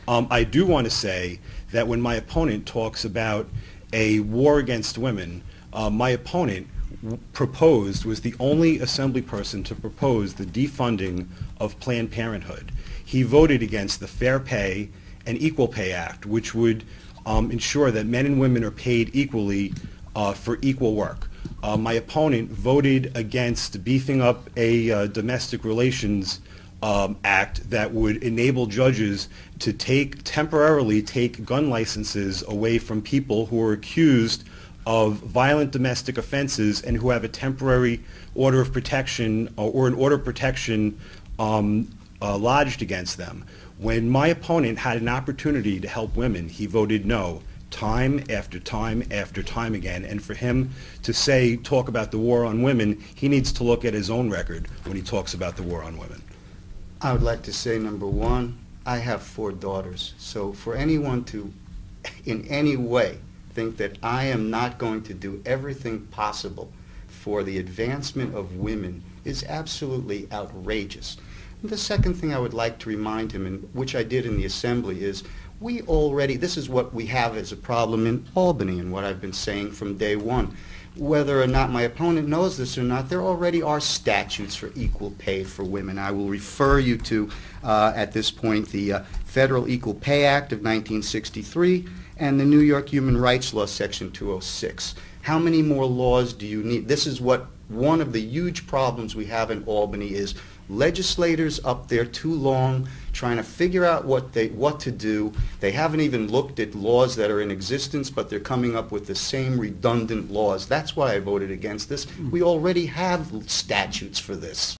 I do want to say that when my opponent talks about a war against women, my opponent was the only assembly person to propose the defunding of Planned Parenthood. He voted against the Fair Pay and Equal Pay Act, which would ensure that men and women are paid equally for equal work. My opponent voted against beefing up a domestic relations act that would enable judges to temporarily take gun licenses away from people who are accused of violent domestic offenses and who have a temporary order of protection or an order of protection lodged against them. When my opponent had an opportunity to help women, he voted no, time after time after time again. And for him to talk about the war on women, he needs to look at his own record when he talks about the war on women. I would like to say, number one, I have 4 daughters. So for anyone to, in any way, think that I am not going to do everything possible for the advancement of women is absolutely outrageous. And the second thing I would like to remind him, and which I did in the assembly, is this is what we have as a problem in Albany, and what I've been saying from day one. Whether or not my opponent knows this or not, there already are statutes for equal pay for women. I will refer you to, at this point, the Federal Equal Pay Act of 1963 and the New York Human Rights Law, Section 206. How many more laws do you need? This is what one of the huge problems we have in Albany is: legislators up there too long trying to figure out what to do. They haven't even looked at laws that are in existence, but they're coming up with the same redundant laws. That's why I voted against this. We already have statutes for this.